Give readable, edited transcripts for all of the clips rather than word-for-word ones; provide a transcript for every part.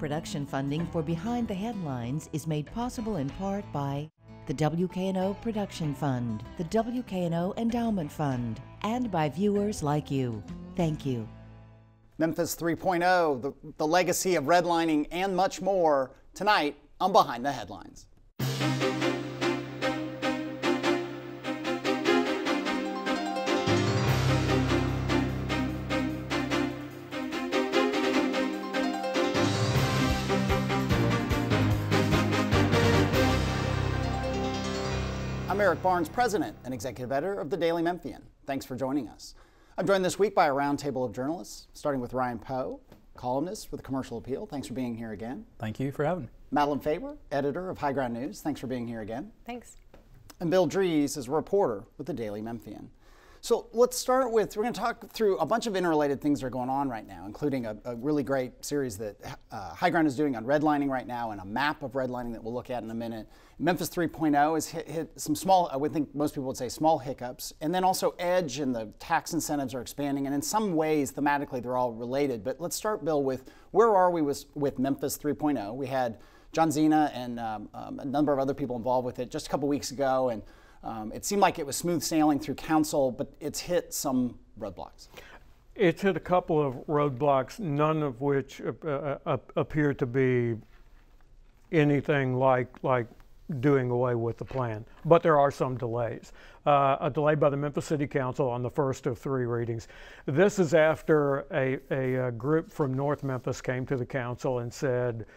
Production funding for Behind the Headlines is made possible in part by the WKNO Production Fund, the WKNO Endowment Fund, and by viewers like you. Thank you. Memphis 3.0, the legacy of redlining and much more, tonight on Behind the Headlines. I'm Eric Barnes, President and Executive Editor of the Daily Memphian. Thanks for joining us. I'm joined this week by a roundtable of journalists, starting with Ryan Poe, columnist with the Commercial Appeal. Thanks for being here again. Thank you for having me. Madeline Faber, editor of High Ground News. Thanks for being here again. Thanks. And Bill Dries is a reporter with the Daily Memphian. So let's start with, we're going to talk through a bunch of interrelated things that are going on right now, including a really great series that High Ground is doing on redlining right now and a map of redlining that we'll look at in a minute. Memphis 3.0 has hit some small, I would think most people would say small hiccups. And then also EDGE and the tax incentives are expanding. And in some ways, thematically, they're all related. But let's start, Bill, with where are we with Memphis 3.0? We had John Zena and a number of other people involved with it just a couple weeks ago. And it seemed like it was smooth sailing through council, but it's hit some roadblocks. It's hit a couple of roadblocks, none of which appear to be anything like doing away with the plan. But there are some delays. A delay by the Memphis City Council on the first of 3 readings. This is after a group from North Memphis came to the council and said,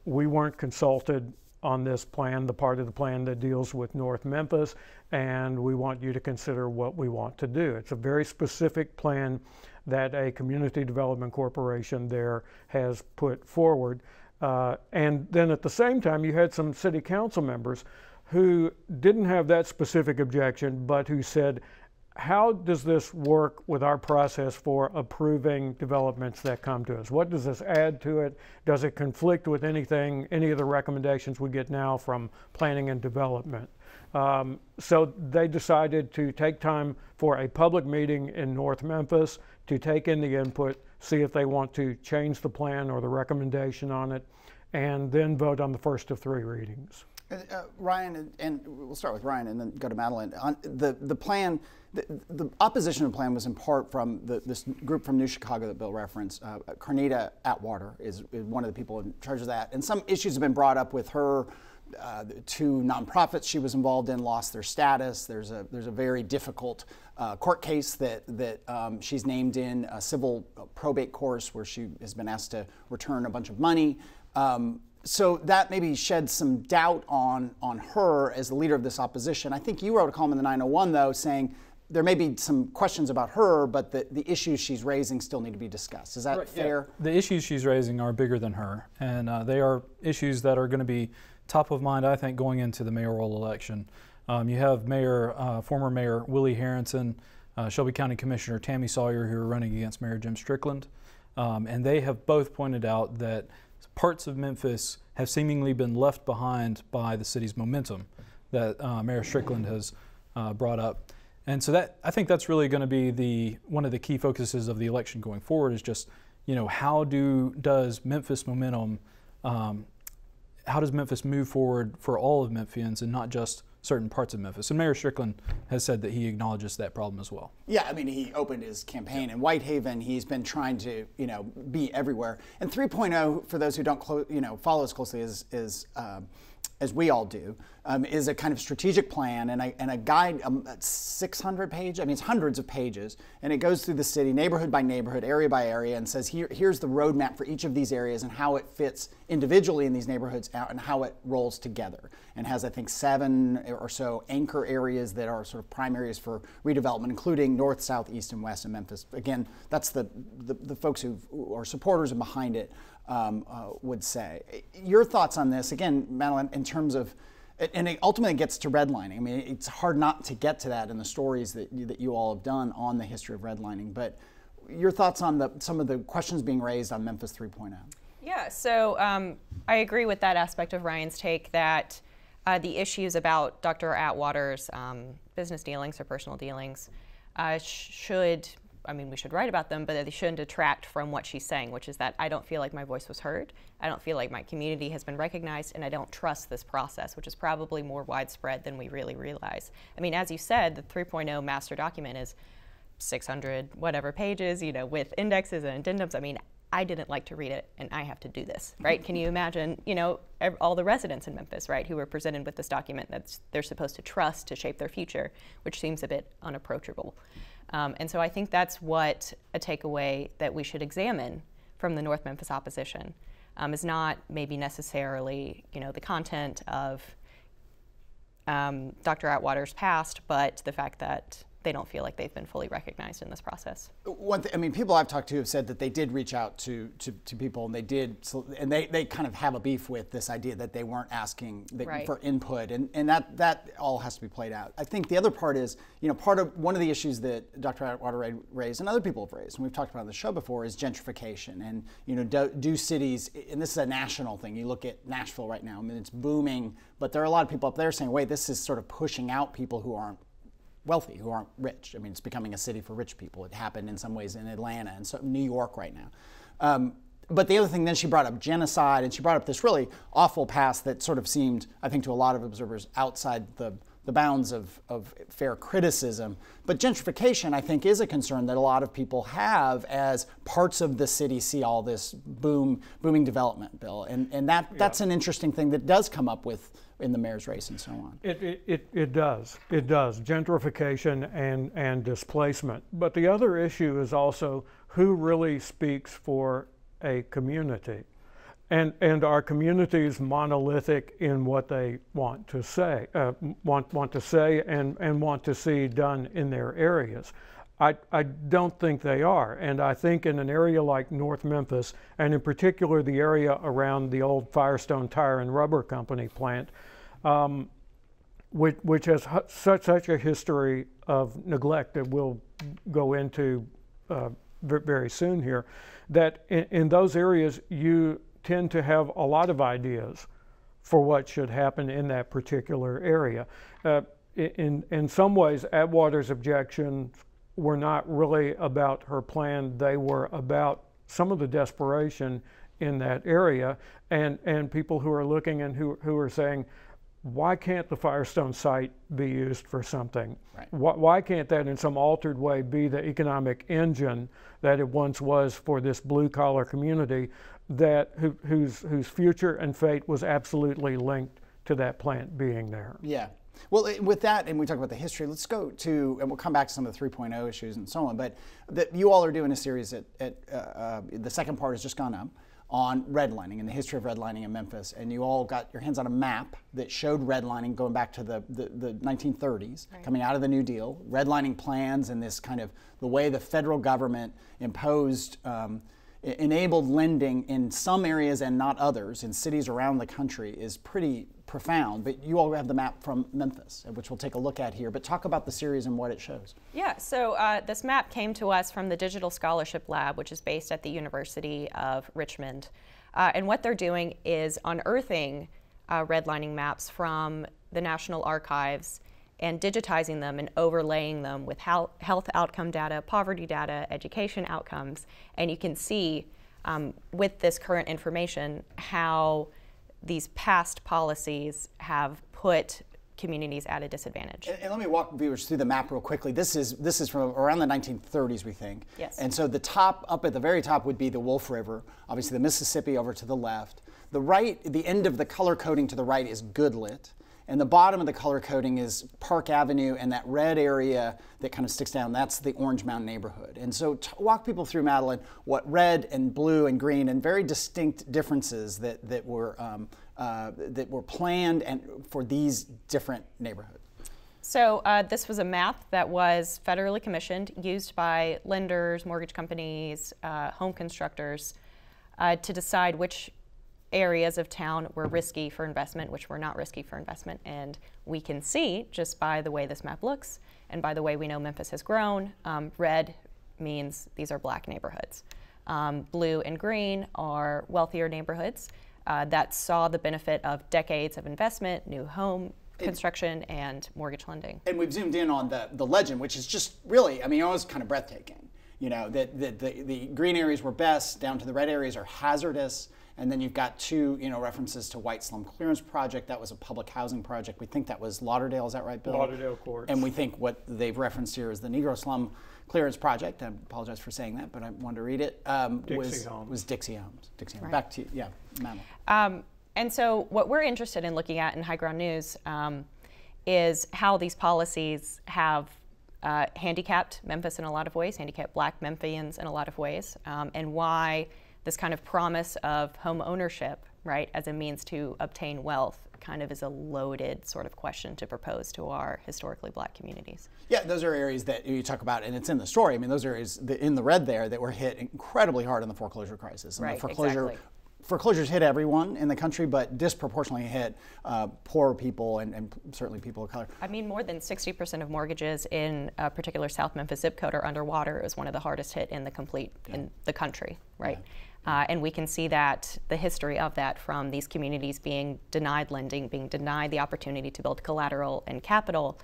we weren't consulted on this plan, the part of the plan that deals with North Memphis, and we want you to consider what we want to do. It's a very specific plan that a community development corporation there has put forward. And then at the same time, you had some city council members who didn't have that specific objection, but who said, how does this work with our process for approving developments that come to us? What does this add to it? Does it conflict with any of the recommendations we get now from planning and development? So they decided to take time for a public meeting in North Memphis to take in the input, see if they want to change the plan or the recommendation on it, and then vote on the first of 3 readings. Ryan, and we'll start with Ryan and then go to Madeline. On the plan, the opposition to the plan was in part from this group from New Chicago that Bill referenced. Carnita Atwater is one of the people in charge of that. And some issues have been brought up with her. 2 nonprofits she was involved in lost their status. There's a very difficult court case that she's named in, a civil probate course where she has been asked to return a bunch of money. So that maybe sheds some doubt on her as the leader of this opposition. I think you wrote a column in the 901, though, saying there may be some questions about her, but the issues she's raising still need to be discussed. Is that right, fair? Yeah. The issues she's raising are bigger than her, and they are issues that are going to be top of mind, I think, going into the mayoral election. You have former Mayor Willie Harrison, Shelby County Commissioner Tammy Sawyer, who are running against Mayor Jim Strickland, and they have both pointed out that parts of Memphis have seemingly been left behind by the city's momentum that Mayor Strickland has brought up. And so that, I think that's really going to be one of the key focuses of the election going forward, is just, how does Memphis momentum, how does Memphis move forward for all of Memphians and not just certain parts of Memphis? And Mayor Strickland has said that he acknowledges that problem as well. Yeah, I mean, he opened his campaign in Whitehaven. He's been trying to, be everywhere. And 3.0, for those who don't, follow as closely as we all do, is a kind of strategic plan and a guide, 600-page, I mean, it's hundreds of pages, and it goes through the city, neighborhood by neighborhood, area by area, and says, here's the roadmap for each of these areas and how it fits individually in these neighborhoods and how it rolls together. And has, I think, 7 or so anchor areas that are sort of prime areas for redevelopment, including north, south, east, and west in Memphis. Again, that's the folks who are supporters and behind it would say. Your thoughts on this, again, Madeline, in terms of, and it ultimately gets to redlining. I mean, it's hard not to get to that in the stories that you all have done on the history of redlining, but your thoughts on some of the questions being raised on Memphis 3.0. Yeah, so I agree with that aspect of Ryan's take that the issues about Dr. Atwater's business dealings or personal dealings should I mean, we should write about them, but they shouldn't detract from what she's saying, which is that I don't feel like my voice was heard, I don't feel like my community has been recognized, and I don't trust this process, which is probably more widespread than we really realize. I mean, as you said, the 3.0 master document is 600 whatever pages, you know, with indexes and addendums. I mean, I didn't like to read it, and I have to do this, right? Can you imagine, you know, all the residents in Memphis, right, who were presented with this document that they're supposed to trust to shape their future, which seems a bit unapproachable. And so I think that's what a takeaway that we should examine from the North Memphis opposition is not maybe necessarily, you know, the content of Dr. Atwater's past, but the fact that they don't feel like they've been fully recognized in this process. I mean, people I've talked to have said that they did reach out to people, and they kind of have a beef with this idea that they weren't asking for input, and that all has to be played out. I think the other part is, you know, one of the issues that Dr. Atwater raised and other people have raised, and we've talked about on the show before, is gentrification. And, you know, do cities, and this is a national thing, you look at Nashville right now, I mean, it's booming, but there are a lot of people up there saying, wait, this is sort of pushing out people who aren't wealthy, who aren't rich. I mean, it's becoming a city for rich people. It happened in some ways in Atlanta and so New York right now. But the other thing, then she brought up genocide, and she brought up this really awful past that sort of seemed, I think, to a lot of observers outside the bounds of fair criticism. But gentrification, I think, is a concern that a lot of people have as parts of the city see all this booming development, Bill. And that's an interesting thing that does come up with in the mayor's race and so on. It does. It does. Gentrification and displacement. But the other issue is also who really speaks for a community. And are communities monolithic in what they want to say, want to say and want to see done in their areas? I don't think they are. And I think in an area like North Memphis, and in particular the area around the old Firestone Tire and Rubber Company plant, which has such a history of neglect that we'll go into very soon here, that in those areas you tend to have a lot of ideas for what should happen in that particular area. In some ways, Atwater's objections were not really about her plan. They were about some of the desperation in that area, and people who are looking and who are saying, why can't the Firestone site be used for something? Right. Why can't that in some altered way be the economic engine that it once was for this blue-collar community whose future and fate was absolutely linked to that plant being there? Yeah. Well, with that, and we talk about the history, let's go to, and we'll come back to some of the 3.0 issues and so on, but you all are doing a series the second part has just gone up, on redlining and the history of redlining in Memphis, and you all got your hands on a map that showed redlining going back to the 1930s, right, coming out of the New Deal, redlining plans and this kind of the way the federal government imposed, enabled lending in some areas and not others in cities around the country is pretty profound. But you all have the map from Memphis, which we'll take a look at here, but talk about the series and what it shows. Yeah, so this map came to us from the Digital Scholarship Lab, which is based at the University of Richmond. And what they're doing is unearthing redlining maps from the National Archives and digitizing them and overlaying them with health outcome data, poverty data, education outcomes. And you can see with this current information how these past policies have put communities at a disadvantage. And let me walk viewers through the map real quickly. This is from around the 1930s, we think. Yes. And so the top, up at the very top, would be the Wolf River, obviously the Mississippi over to the left. The right, the end of the color coding to the right is Goodlet. And the bottom of the color coding is Park Avenue, and that red area that kind of sticks down, that's the Orange Mound neighborhood. And so walk people through, Madeline, what red and blue and green and very distinct differences that were planned and for these different neighborhoods. So this was a map that was federally commissioned, used by lenders, mortgage companies, home constructors to decide which areas of town were risky for investment, which were not risky for investment. And we can see, just by the way this map looks and by the way we know Memphis has grown, red means these are black neighborhoods. Blue and green are wealthier neighborhoods that saw the benefit of decades of investment, new home construction, and mortgage lending. And we've zoomed in on the legend, which is just really, I mean, it was kind of breathtaking. You know, that the green areas were best, down to the red areas are hazardous. And then you've got two, you know, references to White Slum Clearance Project. That was a public housing project. We think that was Lauderdale, is that right, Bill? Lauderdale Courts. And we think what they've referenced here is the Negro Slum Clearance Project. I apologize for saying that, but I wanted to read it. Dixie Homes. Was Dixie Homes. Dixie Homes. Right. Back to you, yeah, Madeline. And so what we're interested in looking at in High Ground News is how these policies have handicapped Memphis in a lot of ways, handicapped Black Memphians in a lot of ways, and why this kind of promise of home ownership, right, as a means to obtain wealth kind of is a loaded sort of question to propose to our historically Black communities. Yeah, those are areas that you talk about, and it's in the story. I mean, those areas in the red there that were hit incredibly hard in the foreclosure crisis. And right, the exactly. Foreclosures hit everyone in the country, but disproportionately hit poor people and certainly people of color. I mean, more than 60% of mortgages in a particular South Memphis zip code are underwater. It was one of the hardest hit in the country, right? Yeah. And we can see that, the history of that, from these communities being denied lending, being denied the opportunity to build collateral and capital,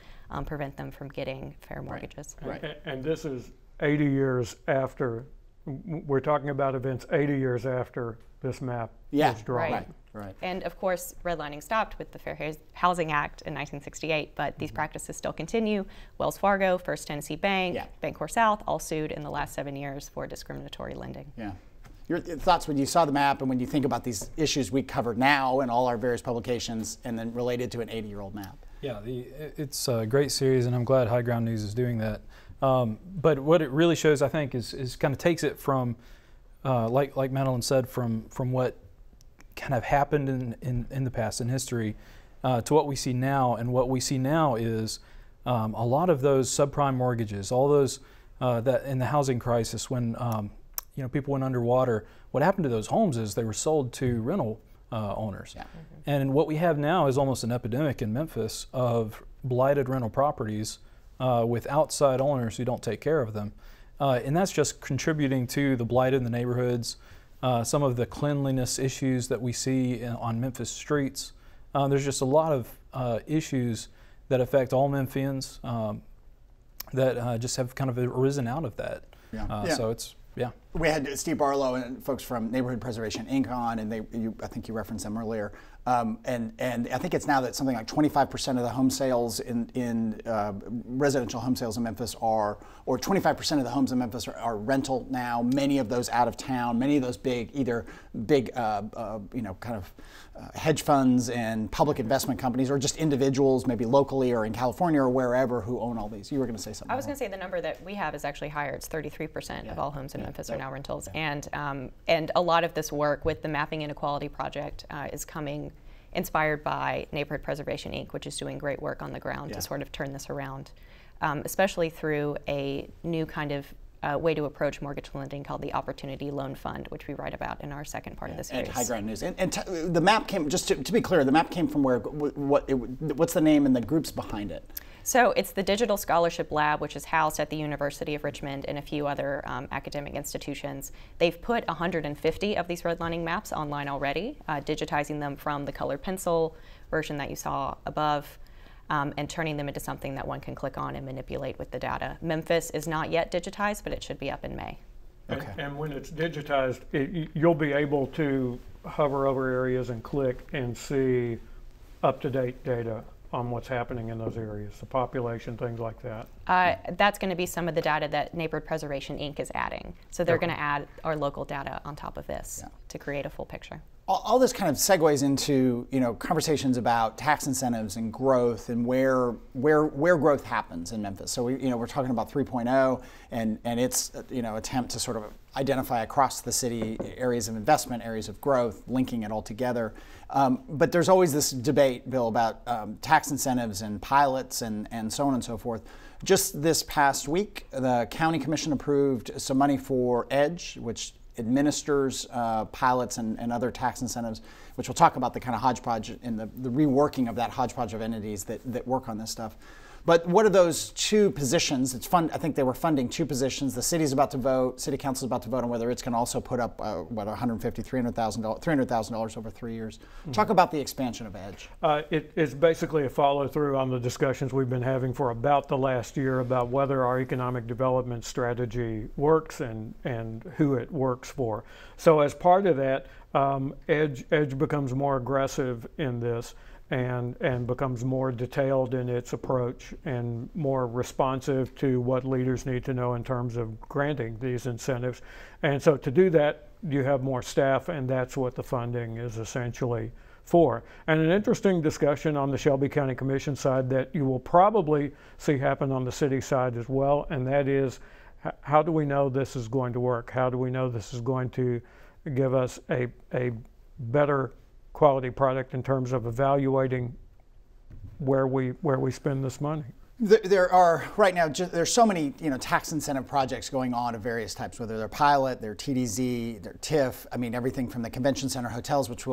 prevent them from getting fair mortgages. Right. And this is 80 years after, we're talking about events 80 years after this map was drawn. Right. And of course, redlining stopped with the Fair Housing Act in 1968, but these practices still continue. Wells Fargo, First Tennessee Bank, Bancorp South, all sued in the last 7 years for discriminatory lending. Yeah. Your thoughts when you saw the map and when you think about these issues we covered now in all our various publications and then related to an 80-year-old map? Yeah, it's a great series, and I'm glad High Ground News is doing that. But what it really shows, I think, is kind of takes it from, like Madeline said, from what kind of happened in the past, in history, to what we see now. And what we see now is a lot of those subprime mortgages, all those that in the housing crisis when you know, people went underwater. What happened to those homes is they were sold to rental owners. Yeah. And what we have now is almost an epidemic in Memphis of blighted rental properties with outside owners who don't take care of them. And that's just contributing to the blight in the neighborhoods, some of the cleanliness issues that we see on Memphis streets. There's just a lot of issues that affect all Memphians that just have kind of arisen out of that. Yeah. So it's, yeah. We had Steve Barlow and folks from Neighborhood Preservation Inc. on, and I think you referenced them earlier. And I think it's now that something like 25% of the home sales in residential home sales in Memphis or 25% of the homes in Memphis are rental now. Many of those out of town. Many of those either big, you know, kind of hedge funds and public investment companies, or just individuals, maybe locally or in California or wherever, who own all these. You were going to say something. I was going to say the number that we have is actually higher. It's 33% of all homes in Memphis are now rentals, and a lot of this work with the Mapping Inequality Project is coming inspired by Neighborhood Preservation Inc., which is doing great work on the ground to sort of turn this around, especially through a new kind of way to approach mortgage lending called the Opportunity Loan Fund, which we write about in our second part of the series. At High Ground News. And the map came, just to be clear, the map came from where? What's the name and the groups behind it? So it's the Digital Scholarship Lab, which is housed at the University of Richmond and a few other academic institutions. They've put 150 of these redlining maps online already, digitizing them from the colored pencil version that you saw above, and turning them into something that one can click on and manipulate with the data. Memphis is not yet digitized, but it should be up in May. Okay. And when it's digitized, you'll be able to hover over areas and click and see up-to-date data on what's happening in those areas, the population, things like that. That's going to be some of the data that Neighborhood Preservation Inc. is adding. So they're going to add our local data on top of this to create a full picture. All this kind of segues into, you know, conversations about tax incentives and growth and where growth happens in Memphis. So we're talking about 3.0 and its attempt to sort of identify across the city areas of investment, areas of growth, linking it all together. But there's always this debate, Bill, about tax incentives and pilots and so on and so forth. Just this past week, the County Commission approved some money for EDGE, which administers pilots and other tax incentives, which we'll talk about the kind of hodgepodge and the reworking of that hodgepodge of entities that work on this stuff. But what are those two positions? It's fun. I think they were funding two positions. The city's about to vote. City council is about to vote on whether it's going to also put up $150,000, $300,000 over 3 years. Talk about the expansion of EDGE. It's basically a follow-through on the discussions we've been having for about the last year about whether our economic development strategy works and who it works for. So as part of that, EDGE becomes more aggressive in this and becomes more detailed in its approach and more responsive to what leaders need to know in terms of granting these incentives. And so to do that, you have more staff, and that's what the funding is essentially for. And an interesting discussion on the Shelby County Commission side that you will probably see happen on the city side as well, and that is, how do we know this is going to work? How do we know this is going to give us a better quality product in terms of evaluating where we spend this money? There are right now. There's so many tax incentive projects going on of various types, whether they're pilot, they're TDZ, they're TIF. I mean everything from the convention center hotels, which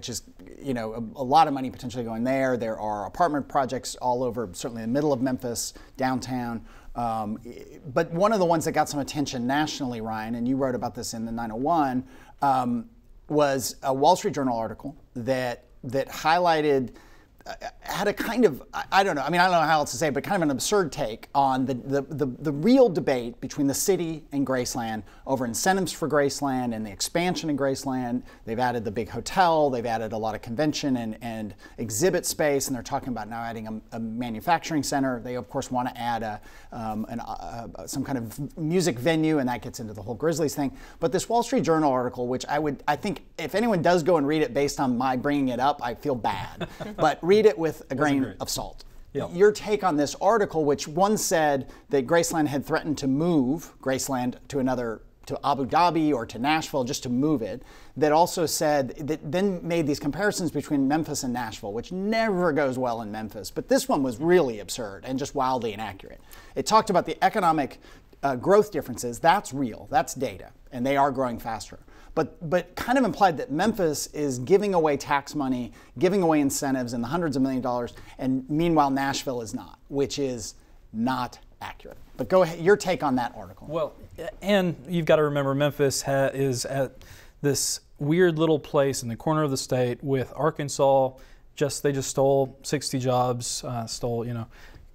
is a lot of money potentially going there. There are apartment projects all over, certainly in the middle of Memphis, downtown. But one of the ones that got some attention nationally, Ryan, and you wrote about this in the 901. Was a Wall Street Journal article that highlighted, had a kind of, I don't know how else to say it, but kind of an absurd take on the real debate between the city and Graceland over incentives for Graceland and the expansion in Graceland. They've added the big hotel, they've added a lot of convention and exhibit space, and they're talking about now adding a manufacturing center. They of course want to add some kind of music venue, and that gets into the whole Grizzlies thing. But this Wall Street Journal article, which I think if anyone does go and read it based on my bringing it up, I feel bad. But read it with a grain of salt. Yep. Your take on this article, which one said that Graceland had threatened to move Graceland to Abu Dhabi or to Nashville just to move it, that also said, that then made these comparisons between Memphis and Nashville, which never goes well in Memphis. But this one was really absurd and just wildly inaccurate. It talked about the economic growth differences. That's real, that's data, and they are growing faster. But kind of implied that Memphis is giving away tax money, giving away incentives in the hundreds of $millions of dollars, and meanwhile Nashville is not, which is not accurate. But go ahead, your take on that article. Well, and you've got to remember Memphis is at this weird little place in the corner of the state with Arkansas. They just stole 60 jobs,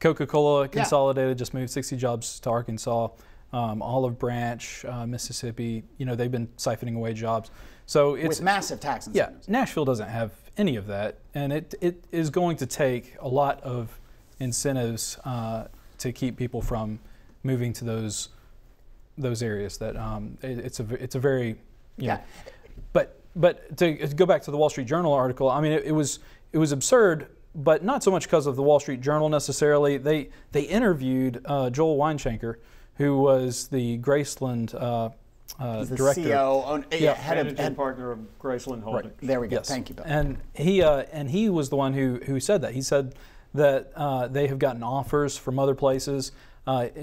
Coca-Cola Consolidated just moved 60 jobs to Arkansas. Olive Branch, Mississippi, they've been siphoning away jobs. So it's with massive tax incentives. Yeah, Nashville doesn't have any of that, and it is going to take a lot of incentives to keep people from moving to those areas. That it's a very But to go back to the Wall Street Journal article, I mean it was absurd. But not so much because of the Wall Street Journal necessarily. They interviewed Joel Weinschenker, who was the Graceland director. CEO, head partner of Graceland Holdings. Right. There we go. Yes. Thank you, Bill. And he was the one who said that. He said that they have gotten offers from other places.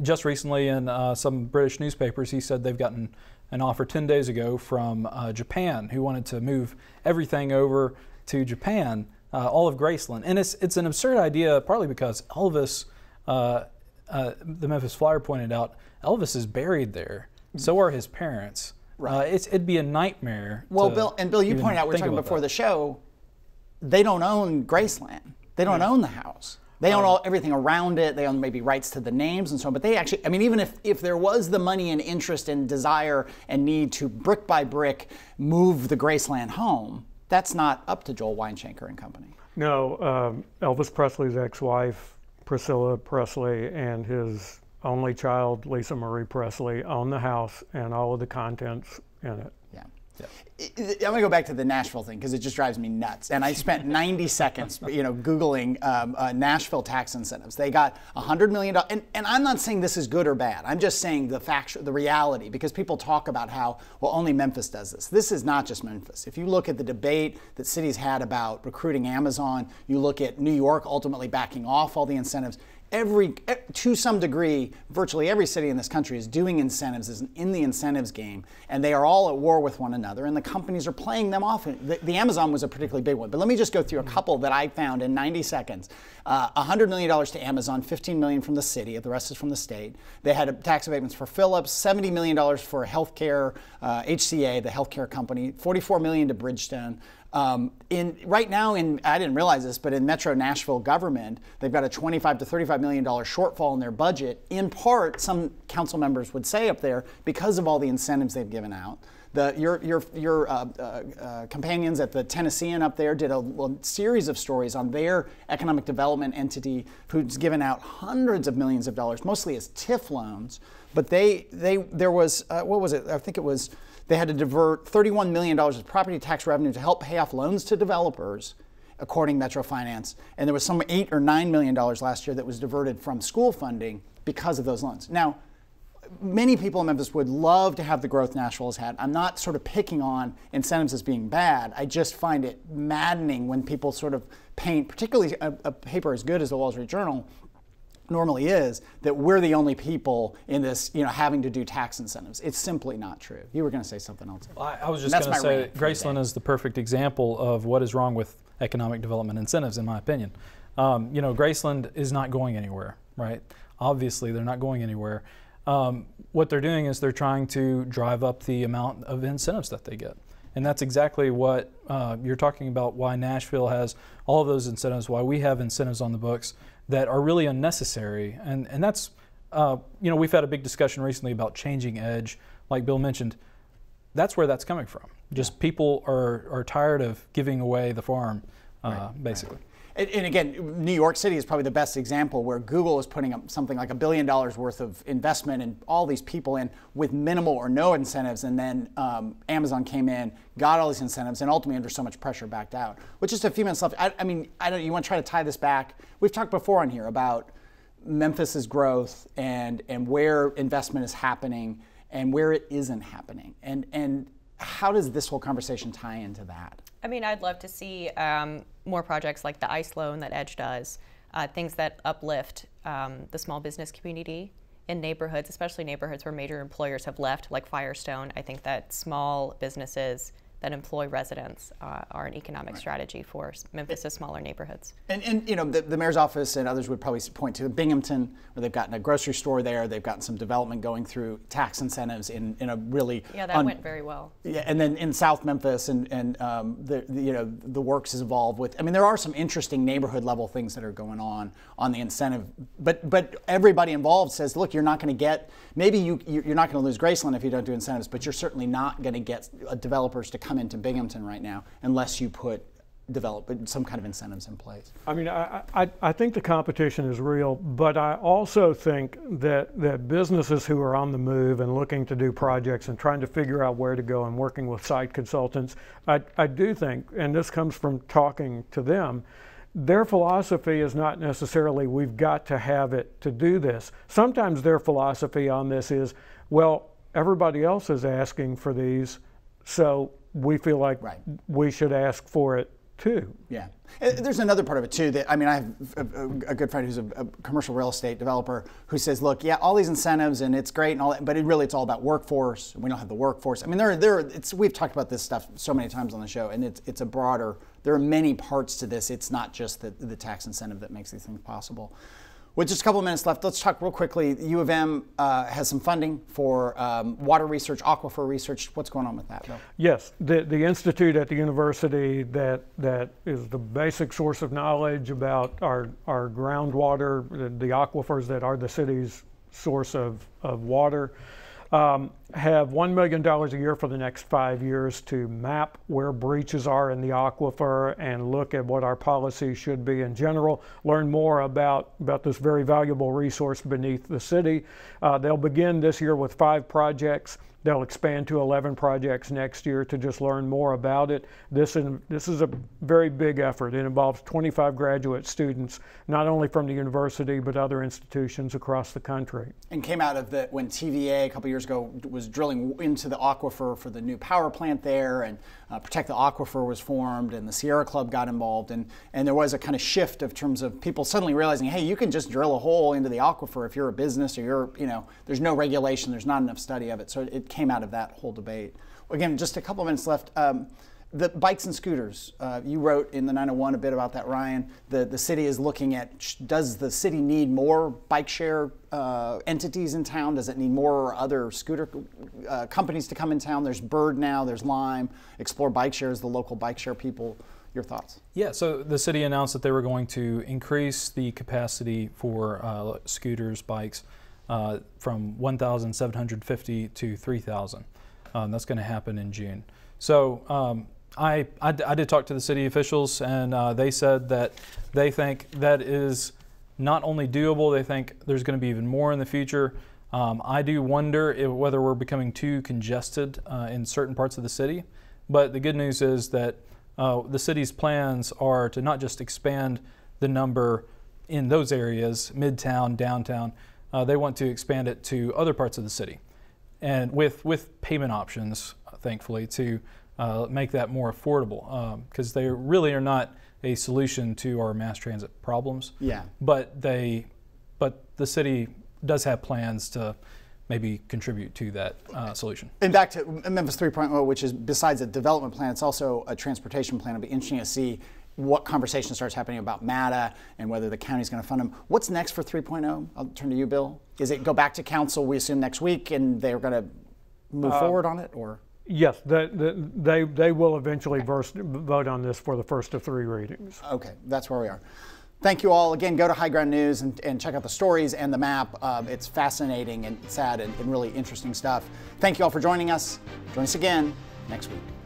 Just recently in some British newspapers, he said they've gotten an offer 10 days ago from Japan, who wanted to move everything over to Japan. All of Graceland. And it's an absurd idea, partly because Elvis, the Memphis Flyer pointed out, Elvis is buried there. So are his parents. Right. It'd be a nightmare. Well, Bill, you pointed out, we were talking before the show, they don't own Graceland. They don't own the house. They own everything around it. They own maybe rights to the names and so on. But they actually, even if there was the money and interest and desire and need to brick by brick move the Graceland home, that's not up to Joel Weinschenker and company. No, Elvis Presley's ex-wife, Priscilla Presley, and his only child, Lisa Marie Presley, own the house and all of the contents in it. Yeah. I'm going to go back to the Nashville thing because it just drives me nuts. And I spent 90 seconds, Googling Nashville tax incentives. They got $100 million. And I'm not saying this is good or bad. I'm just saying the reality, because people talk about how, well, only Memphis does this. This is not just Memphis. If you look at the debate that cities had about recruiting Amazon, you look at New York ultimately backing off all the incentives. to some degree, virtually every city in this country is doing incentives, is in the incentives game, and they are all at war with one another, and the companies are playing them off. The Amazon was a particularly big one, but let me just go through a couple that I found in 90 seconds. $100 million to Amazon, $15 million from the city, the rest is from the state. They had tax abatements for Philips, $70 million for healthcare, HCA, the healthcare company, $44 million to Bridgestone. Right now, I didn't realize this, but in Metro Nashville government, they've got a $25 to $35 million shortfall in their budget. In part, some council members would say up there, because of all the incentives they've given out. Your companions at the Tennessean up there did a series of stories on their economic development entity who's given out hundreds of millions of dollars, mostly as TIF loans. But there was, what was it? I think it was, they had to divert $31 million of property tax revenue to help pay off loans to developers, according to Metro Finance. And there was some $8 or $9 million last year that was diverted from school funding because of those loans. Now, many people in Memphis would love to have the growth Nashville has had. I'm not sort of picking on incentives as being bad. I just find it maddening when people sort of paint, particularly a paper as good as the Wall Street Journal normally is, that we're the only people in this, having to do tax incentives. It's simply not true. You were going to say something else. Well, I was just going to say Graceland is the perfect example of what is wrong with economic development incentives, in my opinion. Graceland is not going anywhere, right? Obviously, they're not going anywhere. What they're doing is they're trying to drive up the amount of incentives that they get. And that's exactly what you're talking about, why Nashville has all of those incentives, why we have incentives on the books that are really unnecessary. And that's, we've had a big discussion recently about changing edge. Like Bill mentioned, that's where that's coming from. Just people are tired of giving away the farm, basically. Right. And again, New York City is probably the best example, where Google is putting up something like $1 billion worth of investment and all these people in with minimal or no incentives, and then Amazon came in, got all these incentives, and ultimately under so much pressure backed out. With just a few minutes left, you want to try to tie this back? We've talked before on here about Memphis's growth and where investment is happening and where it isn't happening, and how does this whole conversation tie into that? I'd love to see more projects like the ICE loan that EDGE does, things that uplift the small business community in neighborhoods, especially neighborhoods where major employers have left, like Firestone. I think that small businesses that employ residents are an economic strategy for Memphis' smaller neighborhoods. And the mayor's office and others would probably point to Binghamton, where they've gotten a grocery store there. They've gotten some development going through tax incentives in a really that went very well. Yeah, and then in South Memphis and the Works is involved with. There are some interesting neighborhood level things that are going on the incentive, but everybody involved says, look, you're not going to get, maybe you're not going to lose Graceland if you don't do incentives, but you're certainly not going to get developers to come into Binghamton right now unless you put some kind of incentives in place. I think the competition is real, but I also think that businesses who are on the move and looking to do projects and trying to figure out where to go and working with site consultants, I do think, and this comes from talking to them, their philosophy is not necessarily we've got to have it to do this. Sometimes their philosophy on this is, well, everybody else is asking for these, so we feel like we should ask for it too. Yeah. There's another part of it too that, I have a good friend who's a commercial real estate developer who says, look, yeah, all these incentives and it's great and all that, but it's all about workforce. We don't have the workforce. We've talked about this stuff so many times on the show, and it's a broader, there are many parts to this. It's not just the tax incentive that makes these things possible. With just a couple of minutes left, let's talk real quickly. U of M has some funding for water research, aquifer research. What's going on with that, Bill? Yes, the institute at the university that is the basic source of knowledge about our groundwater, the aquifers that are the city's source of water, have $1 million a year for the next 5 years to map where breaches are in the aquifer and look at what our policy should be in general, learn more about this very valuable resource beneath the city. They'll begin this year with 5 projects. They'll expand to 11 projects next year to just learn more about it. This is a very big effort. It involves 25 graduate students, not only from the university, but other institutions across the country. And came out of when TVA a couple years ago was drilling into the aquifer for the new power plant there, and Protect the Aquifer was formed, and the Sierra Club got involved, and there was a kind of shift of terms of people suddenly realizing, hey, you can just drill a hole into the aquifer if you're a business, or you're, there's no regulation, there's not enough study of it. So it came out of that whole debate. Again, just a couple of minutes left. The bikes and scooters, you wrote in the 901 a bit about that, Ryan. The city is looking at, does the city need more bike share entities in town? Does it need more other scooter companies to come in town? There's Bird now, there's Lime, Explore Bike Shares, the local bike share people. Your thoughts? Yeah, so the city announced that they were going to increase the capacity for scooters, bikes, from 1,750 to 3,000. That's going to happen in June. So I did talk to the city officials, and they said that they think that is not only doable, they think there's going to be even more in the future. I do wonder whether we're becoming too congested in certain parts of the city, but the good news is that the city's plans are to not just expand the number in those areas, midtown, downtown, they want to expand it to other parts of the city, and with payment options, thankfully, to make that more affordable, because they really are not a solution to our mass transit problems. Yeah. But the city does have plans to maybe contribute to that solution. And back to Memphis 3.0, which is besides a development plan, it's also a transportation plan. It'll be interesting to see what conversation starts happening about MATA and whether the county's going to fund them. What's next for 3.0? I'll turn to you, Bill. Is it go back to council, we assume, next week, and they're going to move forward on it, or? Yes, they will eventually vote on this for the first of 3 readings. Okay, that's where we are. Thank you all. Again, go to High Ground News and check out the stories and the map. It's fascinating and sad and really interesting stuff. Thank you all for joining us. Join us again next week.